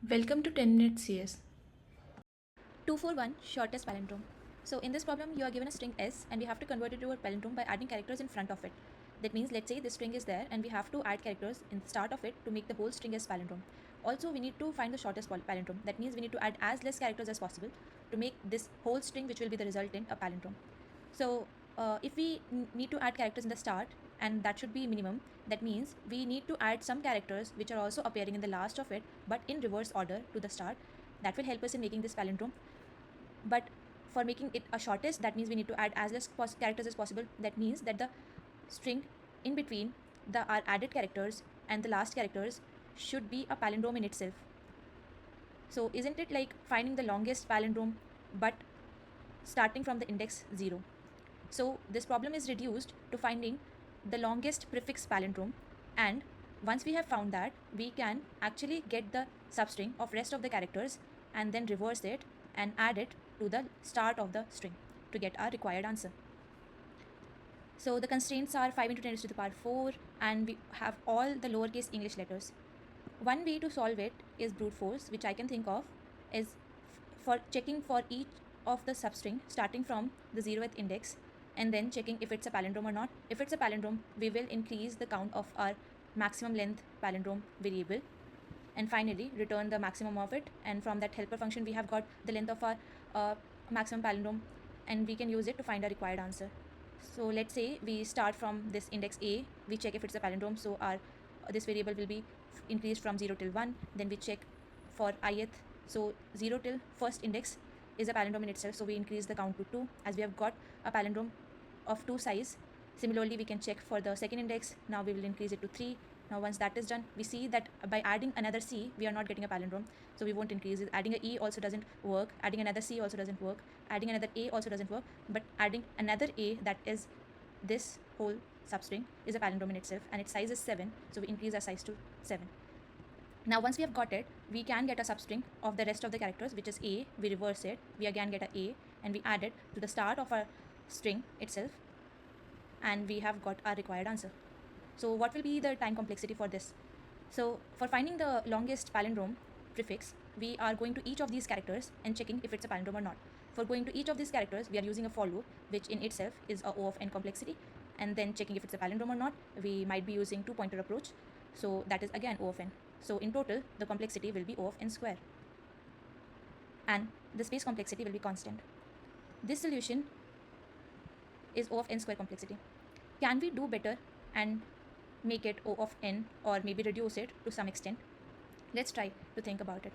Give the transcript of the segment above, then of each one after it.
Welcome to 10 Minutes CS. 241 shortest palindrome. So in this problem you are given a string s and we have to convert it to a palindrome by adding characters in front of it. That means let's say this string is there and we have to add characters in the start of it to make the whole string as palindrome. Also we need to find the shortest palindrome. That means we need to add as less characters as possible to make this whole string, which will be the resultant, a palindrome. So if we need to add characters in the start, and that should be minimum, that means we need to add some characters which are also appearing in the last of it but in reverse order to the start. That will help us in making this palindrome. But for making it a shortest, that means we need to add as less characters as possible. That means that the string in between the our added characters and the last characters should be a palindrome in itself. So isn't it like finding the longest palindrome but starting from the index 0? So this problem is reduced to finding the longest prefix palindrome, and once we have found that, we can actually get the substring of rest of the characters and then reverse it and add it to the start of the string to get our required answer. So the constraints are 5 into 10 raised to the power 4, and we have all the lowercase English letters. One way to solve it is brute force, which I can think of is for checking for each of the substring starting from the 0th index and then checking if it's a palindrome or not. If it's a palindrome, we will increase the count of our maximum length palindrome variable and finally return the maximum of it, and from that helper function we have got the length of our maximum palindrome, and we can use it to find our required answer. So let's say we start from this index a, we check if it's a palindrome, so our this variable will be increased from 0 till 1. Then we check for ith, so 0 till first index is a palindrome in itself, so we increase the count to 2 as we have got a palindrome of 2 size. Similarly, we can check for the second index. Now we will increase it to 3. Now once that is done, we see that by adding another c, we are not getting a palindrome, so we won't increase it. Adding a e also doesn't work. Adding another c also doesn't work. Adding another a also doesn't work. But adding another a, that is this whole substring, is a palindrome in itself, and its size is 7, so we increase our size to 7. Now once we have got it, we can get a substring of the rest of the characters, which is a. We reverse it, we again get a, and we add it to the start of our string itself, and we have got our required answer. So what will be the time complexity for this? So for finding the longest palindrome prefix, we are going to each of these characters and checking if it's a palindrome or not. For going to each of these characters, we are using a for loop, which in itself is a O of n complexity, and then checking if it's a palindrome or not, we might be using two pointer approach. So that is again O of n. So in total, the complexity will be O of n square, and the space complexity will be constant. This solution is O of n square complexity. Can we do better and make it O of n, or maybe reduce it to some extent? Let's try to think about it.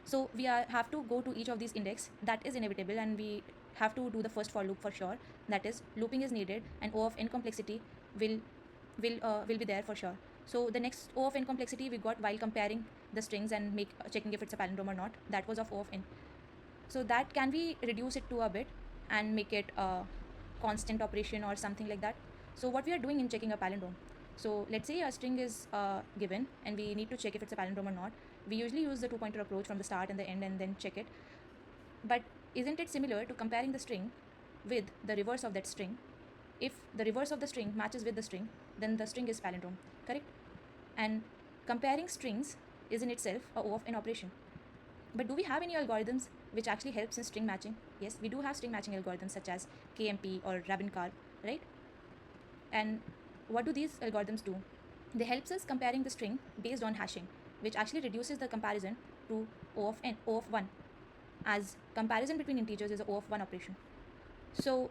So we have to go to each of these index. That is inevitable, and we have to do the first for loop for sure. That is, looping is needed, and O of n complexity will will be there for sure. So the next O of n complexity we got while comparing the strings and make checking if it's a palindrome or not. That was of O of n. So that, can we reduce it to a bit and make it a constant operation or something like that? So what we are doing in checking a palindrome, so let's say a string is given and we need to check if it's a palindrome or not. We usually use the two pointer approach from the start and the end and then check it. But isn't it similar to comparing the string with the reverse of that string? If the reverse of the string matches with the string, then the string is palindrome, correct? And comparing strings is in itself a O of n operation. But do we have any algorithms which actually helps in string matching? Yes, we do have string matching algorithms such as KMP or Rabin-Karp, right? And what do these algorithms do? They helps us comparing the string based on hashing, which actually reduces the comparison to O of n, O of 1, as comparison between integers is a O of 1 operation. So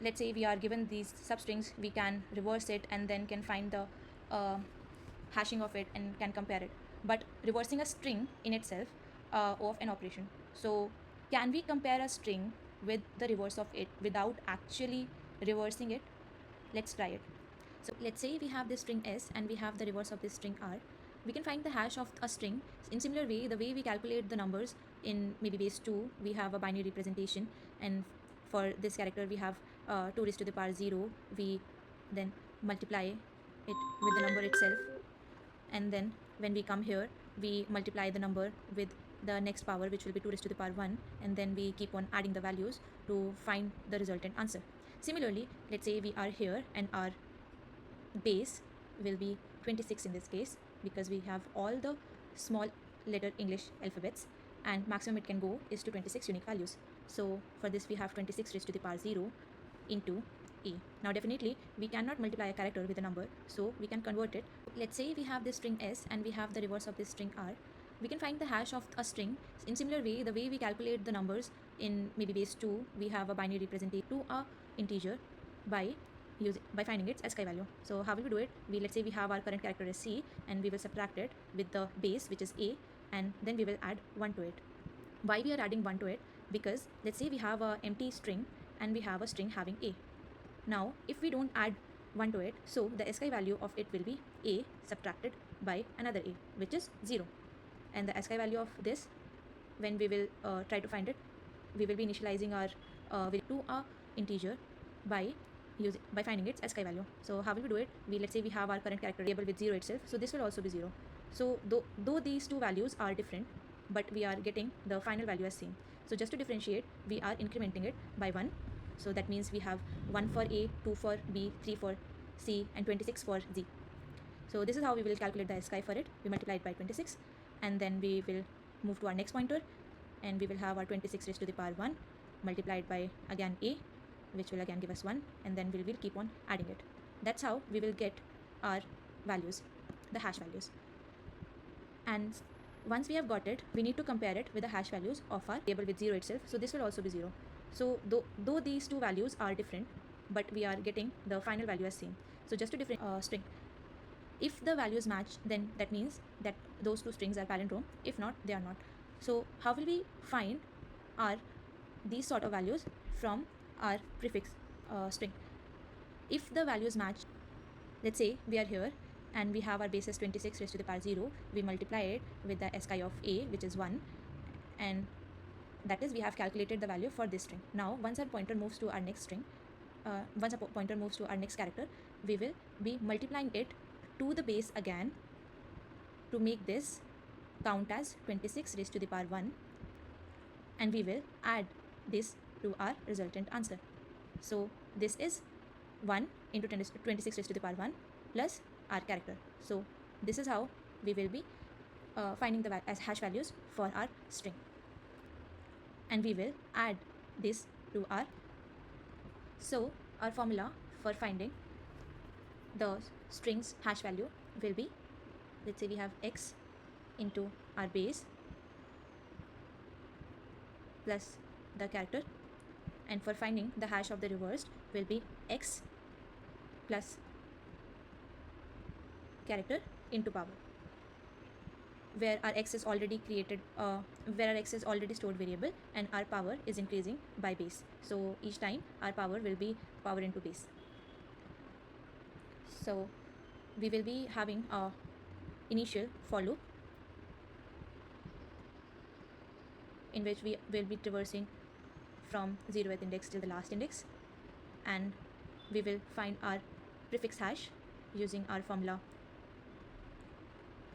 let's say we are given these substrings, we can reverse it and then can find the uh, hashing of it and can compare it. But reversing a string in itself, of an operation. So can we compare a string with the reverse of it without actually reversing it? Let's try it. So let's say we have this string s and we have the reverse of this string r. We can find the hash of a string in similar way. The way we calculate the numbers in maybe base 2, we have a binary representation, and for this character we have 2 raised to the power 0. We then multiply it with the number itself, and then when we come here, we multiply the number with the next power, which will be 2 raised to the power 1, and then we keep on adding the values to find the resultant answer. Similarly, let's say we are here and our base will be 26 in this case, because we have all the small letter English alphabets, and maximum it can go is to 26 unique values. So for this we have 26 raised to the power 0 into a. Now definitely we cannot multiply a character with a number, so we can convert it. Let's say we have this string s and we have the reverse of this string r. We can find the hash of a string in similar way. The way we calculate the numbers in maybe base 2, we have a binary representation to a integer by finding its ASCII value. So how will we do it? Let's say we have our current character as c, and we will subtract it with the base, which is a, and then we will add 1 to it. Why we are adding 1 to it? Because let's say we have a empty string and we have a string having a. Now if we don't add 1 to it, so the ASCII value of it will be a subtracted by another a, which is 0. And the ASCII value of this, when we will try to find it, we will be initializing our to a integer by finding its ASCII value. So how will we do it? Let's say we have our current character variable with 0 itself, so this will also be 0. So though these two values are different, but we are getting the final value as same. So just to differentiate, we are incrementing it by 1. So that means we have 1 for a, 2 for b, 3 for c, and 26 for z. So this is how we will calculate the ASCII for it. We multiply it by 26, and then we will move to our next pointer, and we will have our 26 raised to the power 1 multiplied by again a, which will again give us 1, and then we will keep on adding it. That's how we will get our values, the hash values. And once we have got it, we need to compare it with the hash values of our table with 0 itself, so this will also be 0. So though these two values are different, but we are getting the final value as same. So just to differentiate string, if the values match, then that means that those two strings are palindrome. If not, they are not. So how will we find these sort of values from our prefix string? If the values match, let's say we are here and we have our base as 26 raised to the power 0, we multiply it with the ASCII of a, which is 1, and that is we have calculated the value for this string. Now once our pointer moves to our next string, once a pointer moves to our next character, we will be multiplying it to the base again to make this count as 26 raised to the power 1, and we will add this to our resultant answer. So this is 1 into 26 raised to the power 1 plus our character. So this is how we will be finding the as hash values for our string, and we will add this to our. So our formula for finding the string's hash value will be, let's say we have x into our base plus the character, and for finding the hash of the reversed will be x plus character into power, where our x is already created, where our x is already stored variable, and our power is increasing by base. So each time our power will be power into base. So we will be having a initial for loop in which we will be traversing from 0th index till the last index, and we will find our prefix hash using our formula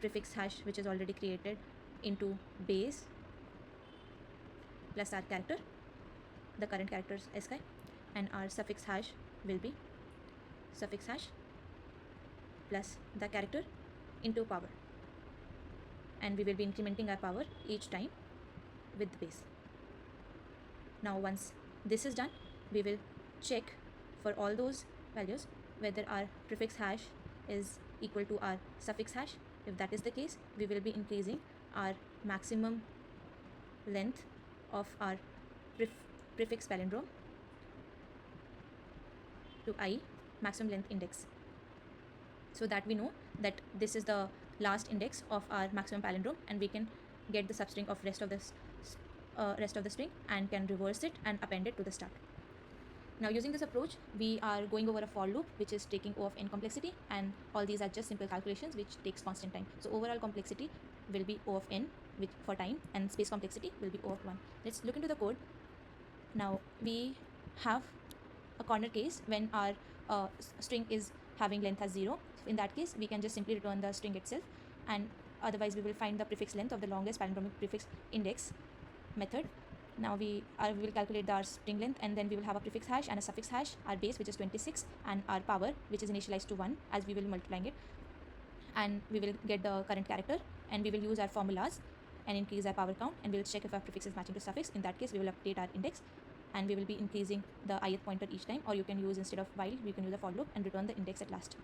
prefix hash, which is already created, into base plus our character, the current character's ASCII, and our suffix hash will be suffix hash plus the character into power, and we will be incrementing our power each time with the base. Now once this is done, we will check for all those values whether our prefix hash is equal to our suffix hash. If that is the case, we will be increasing our maximum length of our prefix palindrome to I, maximum length index, so that we know that this is the last index of our maximum palindrome, and we can get the substring of rest of the string and can reverse it and append it to the start. Now using this approach, we are going over a for loop which is taking O of n complexity, and all these are just simple calculations which takes constant time. So overall complexity will be O of n, which for time, and space complexity will be O of 1. Let's look into the code. Now we have a corner case when our string is having length as 0. In that case, we can just simply return the string itself, and otherwise we will find the prefix length of the longest palindromic prefix index method. Now we will calculate our string length, and then we will have a prefix hash and a suffix hash, our base which is 26, and our power which is initialized to 1 as we will be multiplying it, and we will get the current character, and we will use our formulas and increase our power count, and we'll check if our prefix is matching to suffix. In that case, we will update our index, and we will be increasing the ith pointer each time, or you can use, instead of while, you can use a for loop and return the index at last.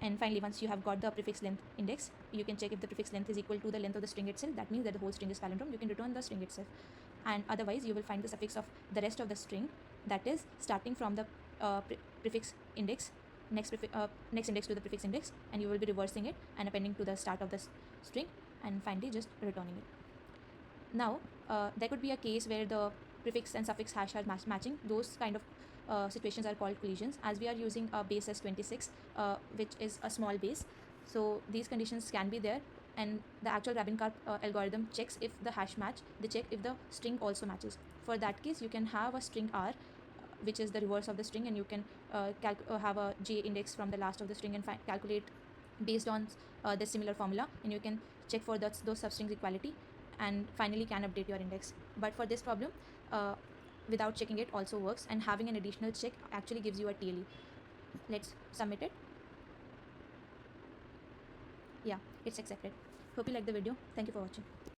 And finally, once you have got the prefix length index, you can check if the prefix length is equal to the length of the string itself. That means that the whole string is palindrome. You can return the string itself. And otherwise, you will find the suffix of the rest of the string, that is starting from the prefix index, next index to the prefix index, and you will be reversing it and appending to the start of the string, and finally just returning it. Now, there could be a case where the prefix and suffix hash are matching. Those kind of situations are called collisions, as we are using a base as 26, which is a small base. So these conditions can be there, and the actual Rabin-Karp algorithm checks if the hash match. They check if the string also matches. For that case, you can have a string r, which is the reverse of the string, and you can have a j index from the last of the string and calculate based on the similar formula, and you can check for those substrings equality, and finally can update your index. But for this problem, without checking it also works, and having an additional check actually gives you a TLE. Let's submit it. Yeah, it's accepted. Hope you like the video. Thank you for watching.